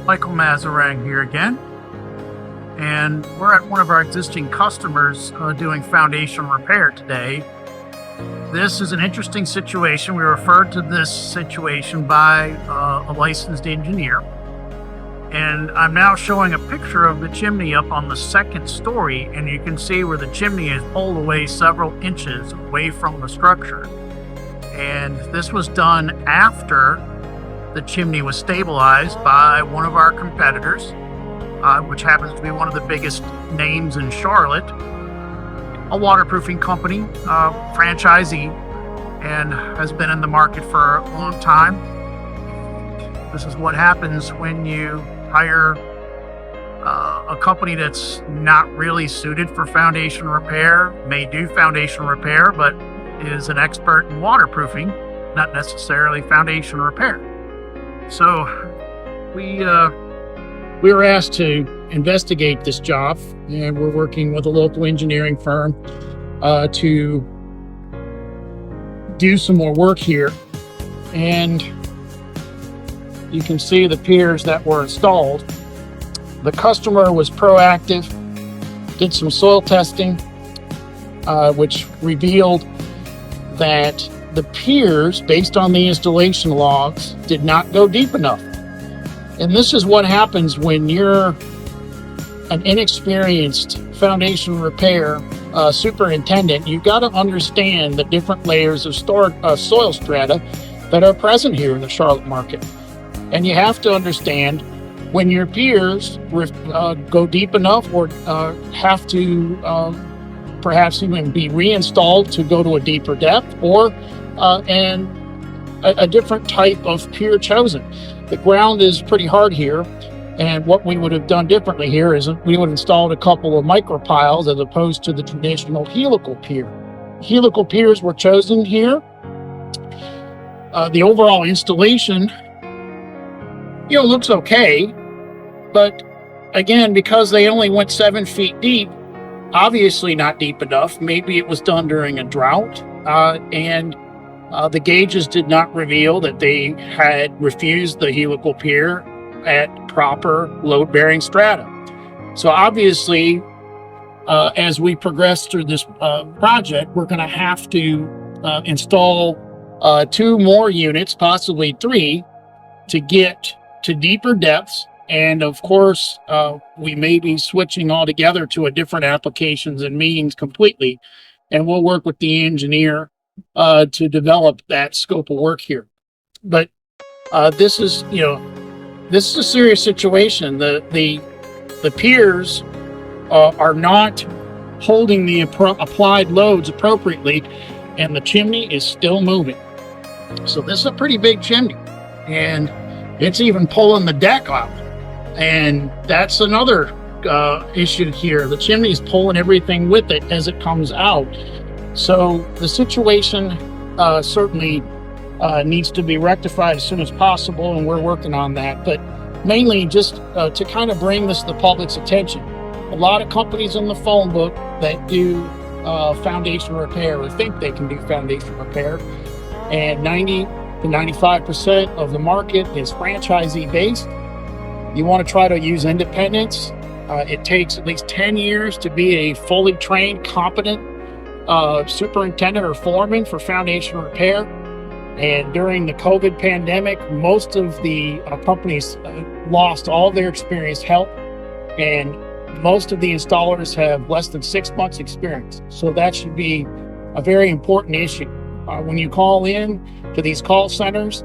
Michael Mazarang here again, and we're at one of our existing customers doing foundation repair today. This is an interesting situation. We referred to this situation by a licensed engineer, and I'm now showing a picture of the chimney up on the second story, and you can see where the chimney is pulled away several inches away from the structure. And this was done after the chimney was stabilized by one of our competitors, which happens to be one of the biggest names in Charlotte, a waterproofing company, franchisee, and has been in the market for a long time. This is what happens when you hire a company that's not really suited for foundation repair, may do foundation repair, but is an expert in waterproofing, not necessarily foundation repair. So we were asked to investigate this job, and we're working with a local engineering firm to do some more work here. And you can see the piers that were installed. The customer was proactive, did some soil testing, which revealed that the piers, based on the installation logs, did not go deep enough. And this is what happens when you're an inexperienced foundation repair superintendent. You've got to understand the different layers of soil strata that are present here in the Charlotte market. And you have to understand when your piers go deep enough or have to perhaps even be reinstalled to go to a deeper depth, or and a different type of pier chosen. The ground is pretty hard here, and what we would have done differently here is we would have installed a couple of micro piles as opposed to the traditional helical pier. Helical piers were chosen here. The overall installation, looks okay, but again, because they only went 7 feet deep, obviously not deep enough. Maybe it was done during a drought, and the gauges did not reveal that they had refused the helical pier at proper load-bearing strata. So obviously, as we progress through this project, we're going to have to install 2 more units, possibly 3, to get to deeper depths. And of course, we may be switching altogether to a different applications and means completely. And we'll work with the engineer to develop that scope of work here. But this is a serious situation. The piers are not holding the applied loads appropriately, and the chimney is still moving. So this is a pretty big chimney, and it's even pulling the deck out. And that's another issue here. The chimney is pulling everything with it as it comes out. So the situation certainly needs to be rectified as soon as possible, and we're working on that. But mainly just to kind of bring this to the public's attention. A lot of companies in the phone book that do foundation repair or think they can do foundation repair, and 90 to 95% of the market is franchisee based. You want to try to use independents. It takes at least 10 years to be a fully trained, competent superintendent or foreman for foundation repair. And during the COVID pandemic, most of the companies lost all their experienced help, and most of the installers have less than 6 months experience. So that should be a very important issue. When you call in to these call centers,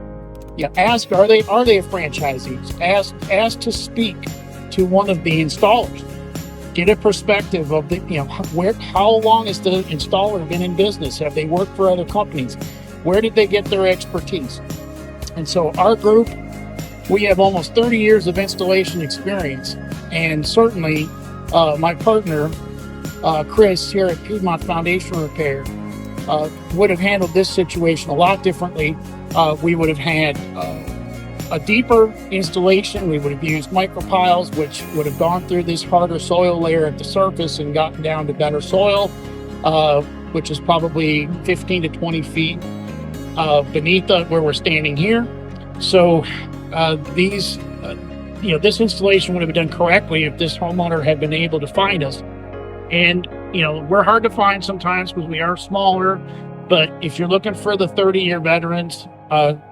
ask, are they franchisees? Ask to speak to one of the installers. Get a perspective of how long has the installer been in business? Have they worked for other companies? Where did they get their expertise? And so our group, we have almost 30 years of installation experience, and certainly my partner, Chris, here at Piedmont Foundation Repair, would have handled this situation a lot differently. We would have had a deeper installation. We would have used micropiles, which would have gone through this harder soil layer at the surface and gotten down to better soil, which is probably 15 to 20 feet beneath where we're standing here. So these this installation would have been done correctly if this homeowner had been able to find us. And, we're hard to find sometimes because we are smaller, but if you're looking for the 30-year veterans,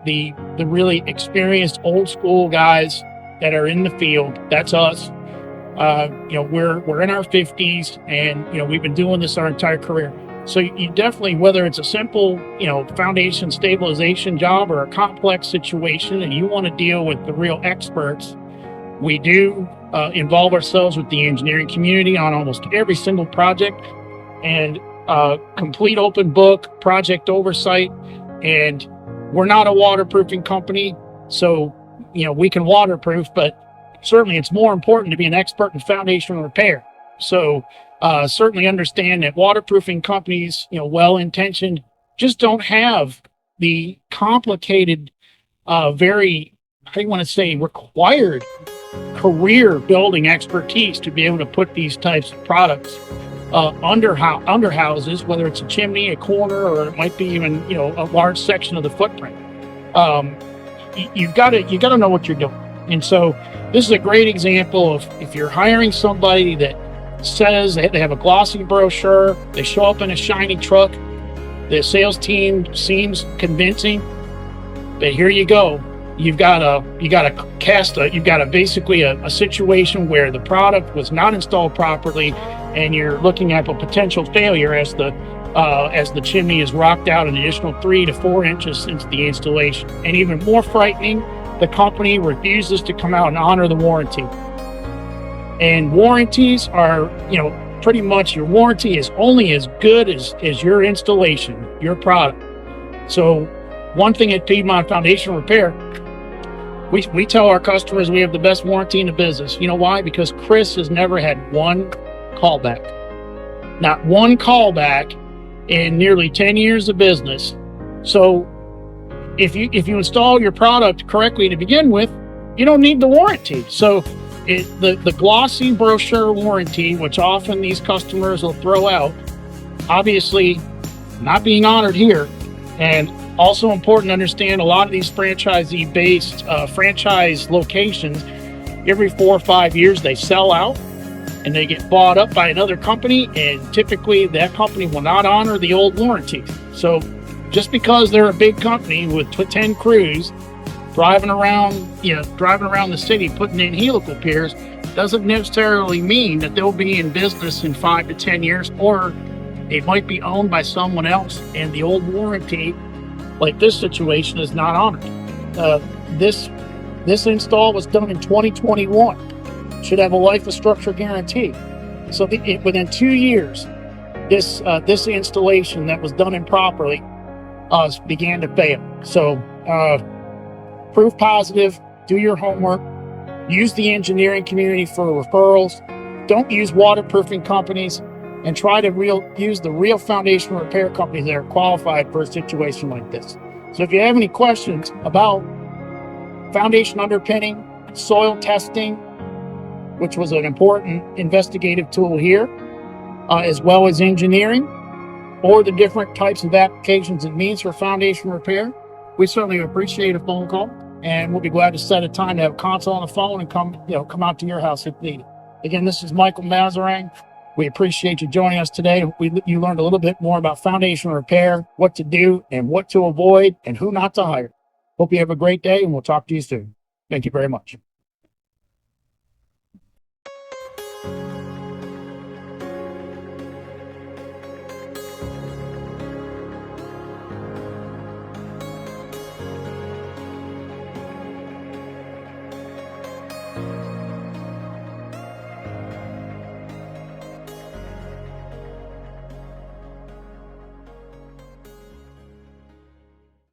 the really experienced old school guys that are in the field, that's us. We're in our 50s, and, we've been doing this our entire career. So you definitely, whether it's a simple, foundation stabilization job or a complex situation, and you want to deal with the real experts, we do involve ourselves with the engineering community on almost every single project, and complete open book project oversight. And we're not a waterproofing company, so we can waterproof, but certainly it's more important to be an expert in foundation repair. So certainly understand that waterproofing companies, well-intentioned, just don't have the complicated, very, how do you want to say, required career building expertise to be able to put these types of products under houses, whether it's a chimney, a corner, or it might be even a large section of the footprint. You've got to know what you're doing. And so this is a great example of if you're hiring somebody that says they have a glossy brochure, they show up in a shiny truck, the sales team seems convincing, but here you go. You've got basically a situation where the product was not installed properly, and you're looking at a potential failure as the chimney is rocked out an additional 3 to 4 inches into the installation. And even more frightening, the company refuses to come out and honor the warranty. And warranties are, pretty much your warranty is only as good as your installation, your product. So one thing at Piedmont Foundation Repair, we tell our customers we have the best warranty in the business. You know why? Because Chris has never had one callback. Not one callback in nearly 10 years of business. So if you install your product correctly to begin with, you don't need the warranty. So the glossy brochure warranty, which often these customers will throw out, obviously not being honored here. And also important to understand, a lot of these franchisee-based franchise locations, every 4 or 5 years they sell out and they get bought up by another company, and typically that company will not honor the old warranty. So just because they're a big company with 10 crews driving around the city putting in helical piers doesn't necessarily mean that they'll be in business in 5 to 10 years, or it might be owned by someone else and the old warranty, like this situation, is not honored. This install was done in 2021. Should have a life of structure guarantee. So within 2 years, this installation that was done improperly began to fail. So proof positive, do your homework, use the engineering community for referrals, don't use waterproofing companies, and try to use the real foundation repair companies that are qualified for a situation like this. So if you have any questions about foundation underpinning, soil testing, which was an important investigative tool here, as well as engineering, or the different types of applications it means for foundation repair, we certainly appreciate a phone call, and we'll be glad to set a time to have a consult on the phone and come out to your house if needed. Again, this is Michael Mazarang. We appreciate you joining us today. You learned a little bit more about foundation repair, what to do and what to avoid, and who not to hire. Hope you have a great day, and we'll talk to you soon. Thank you very much.